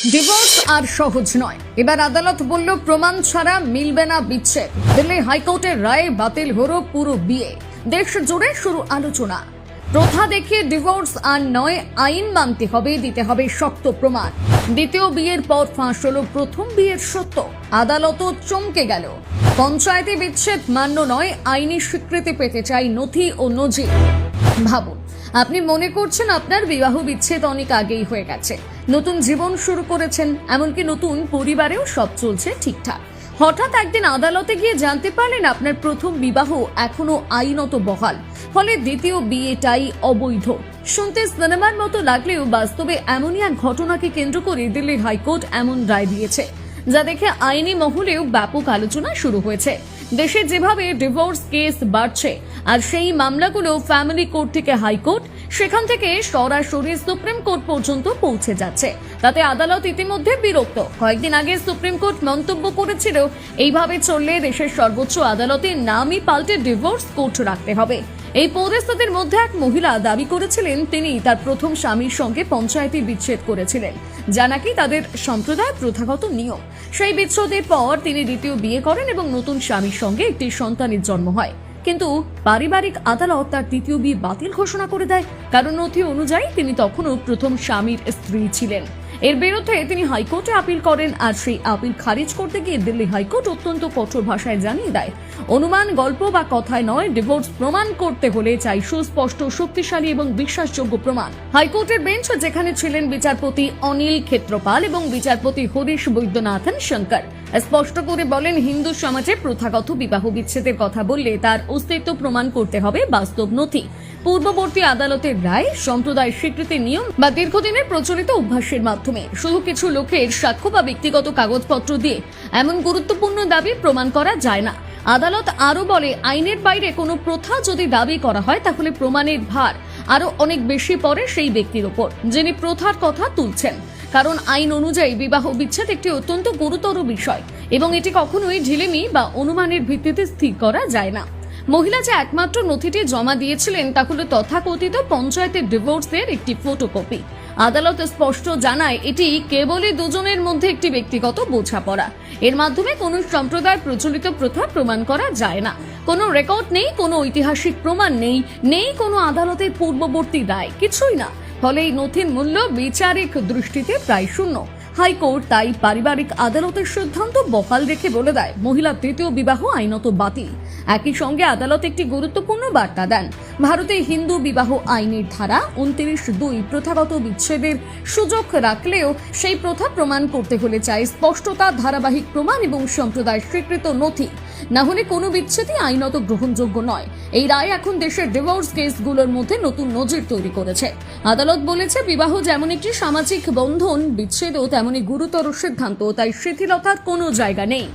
Divorce আর সহজ নয়। এবার আদালত বলল প্রমাণ ছাড়া মিলবে না বিচ্ছেদ। দিল্লি হাইকোর্টের রায়ে বাতিল হলো পুরো বিয়ে। দেশ জুড়ে শুরু আলোচনা। প্রথা দেখিয়ে ডিভোর্স আর নয়, আইন মানতে হবে, দিতে হবে শক্ত প্রমাণ। দ্বিতীয় বিয়ের পর ফাঁস হলো প্রথম বিয়ের সত্য। আদালতও চমকে গেল। পঞ্চায়েতে বিচ্ছেদ মান্য নয়, আইনি স্বীকৃতি পেতে চাই নথি ও নজির। ভাবুন, আপনি মনে করছেন আপনার বিবাহ বিচ্ছেদ অনেক আগেই হয়ে গেছে, নতুন জীবন শুরু করেছেন, এমনকি নতুন পরিবারেও সব চলছে ঠিকঠাক। হঠাৎ একদিন আদালতে গিয়ে জানতে পারলেন আপনার প্রথম বিবাহ এখনো আইনত বহাল, ফলে দ্বিতীয় বিয়েটাই অবৈধ। শুনতে সিনেমার মতো লাগলেও বাস্তবে এমনই এক ঘটনাকে কেন্দ্র করে দিল্লি হাইকোর্ট এমন রায় দিয়েছে, যা দেখে আইনি মহলেও ব্যাপক আলোচনা শুরু হয়েছে। দেশে যেভাবে ডিভোর্স কেস বাড়ছে, আর সেই মামলাগুলো ফ্যামিলি কোর্ট থেকে হাইকোর্ট, সেখান থেকে সরাসরি সুপ্রিম কোর্ট পর্যন্ত পৌঁছে যাচ্ছে, তাতে আদালত ইতিমধ্যে বিরক্ত। কয়েকদিন আগে সুপ্রিম কোর্ট মন্তব্য করেছিল, এইভাবে চললে দেশের সর্বোচ্চ আদালতের নামই পাল্টে ডিভোর্স কোর্ট রাখতে হবে। এই পরিস্থিতির মধ্যে এক মহিলা দাবি করেছিলেন তিনি তার প্রথম স্বামীর সঙ্গে পঞ্চায়েতে বিচ্ছেদ করেছিলেন, যা নাকি তাদের সম্প্রদায় প্রথাগত নিয়ম। সেই বিচ্ছেদের পর তিনি দ্বিতীয় বিয়ে করেন এবং নতুন স্বামীর সঙ্গে একটি সন্তানের জন্ম হয়। কিন্তু পারিবারিক আদালত তার দ্বিতীয় বিয়ে বাতিল ঘোষণা করে দেয়, কারণ নথি অনুযায়ী তিনি তখনও প্রথম স্বামীর স্ত্রী ছিলেন। এর বিরুদ্ধে তিনি হাইকোর্টে আপিল করেন, আর সেই আপিল খারিজ করতে গিয়ে দিল্লি হাইকোর্ট অত্যন্ত কঠোর ভাষায় জানিয়ে দেয়, অনুমান, গল্প বা কথায় নয়, ডিভোর্স প্রমাণ করতে হলে চাই সুস্পষ্ট, শক্তিশালী এবং বিশ্বাসযোগ্য প্রমাণ। হাইকোর্টের বেঞ্চ, যেখানে ছিলেন বিচারপতি অনিল ক্ষেত্রপাল এবং বিচারপতি হরিশ বৈদ্যনাথন শঙ্কর, স্পষ্ট করে বলেন, হিন্দু সমাজে প্রথাগত বিবাহ বিচ্ছেদের কথা বললে তার অস্তিত্ব প্রমাণ করতে হবে বাস্তব নথি, পূর্ববর্তী আদালতের রায়, সম্প্রদায় স্বীকৃতির নিয়ম বা দীর্ঘদিনের প্রচলিত অভ্যাসের মাধ্যমে। শুধু কিছু লোকের সাক্ষ্য বা ব্যক্তিগত কাগজপত্র দিয়ে এমন গুরুত্বপূর্ণ দাবি প্রমাণ করা যায় না। আদালত আরো বলে, আইনের বাইরে কোনো প্রথা যদি দাবি করা হয়, তাহলে প্রমাণের ভার আরো অনেক বেশি পড়ে সেই ব্যক্তির উপর যিনি প্রথার কথা তুলছেন। কারণ আইন অনুযায়ী বিবাহ বিচ্ছেদ একটি অত্যন্ত গুরুতর বিষয় এবং এটি কখনোই ঢিলেমি বা অনুমানের ভিত্তিতে স্থির করা যায় না। মহিলা যে একমাত্র নথিটি জমা দিয়েছিলেন তা হল তথাকথিত পঞ্চায়েতের ডিভোর্সের একটি ফটোকপি। আদালত স্পষ্ট জানায়, এটি কেবলই দুজনের মধ্যে একটি ব্যক্তিগত বোঝাপড়া। এর মাধ্যমে কোনো সম্প্রদায় প্রচলিত প্রথা প্রমাণ করা যায় না। কোনো রেকর্ড নেই, কোনো ঐতিহাসিক প্রমাণ নেই কোনো আদালতের পূর্ববর্তী রায়, কিছুই না। ফলে এই নথির মূল্য বিচারিক দৃষ্টিতে প্রায় শূন্য। হাইকোর্ট তাই পারিবারিক আদালতের সিদ্ধান্ত বহাল রেখে বলে দেয়, মহিলার তৃতীয় বিবাহ আইনত বাতিল। একই সঙ্গে আদালত একটি গুরুত্বপূর্ণ বার্তা দেন, ভারতে হিন্দু বিবাহ আইনের ধারা 29(2) প্রথাগত বিচ্ছেদের সুযোগ রাখলেও সেই প্রথা প্রমাণ করতে হলে চাই স্পষ্টতা, ধারাবাহিক প্রমাণ এবং সম্প্রদায় স্বীকৃত নথি। না হলে কোনো বিচ্ছেদই আইনত গ্রহণযোগ্য নয়। এই রায় এখন দেশের ডিভোর্স কেসগুলোর মধ্যে নতুন নজির তৈরি করেছে। আদালত বলেছে, বিবাহ যেমন একটি সামাজিক বন্ধন, বিচ্ছেদও তেমনই গুরুতর সিদ্ধান্ত, তাই শিথিলতার কোনো জায়গা নেই।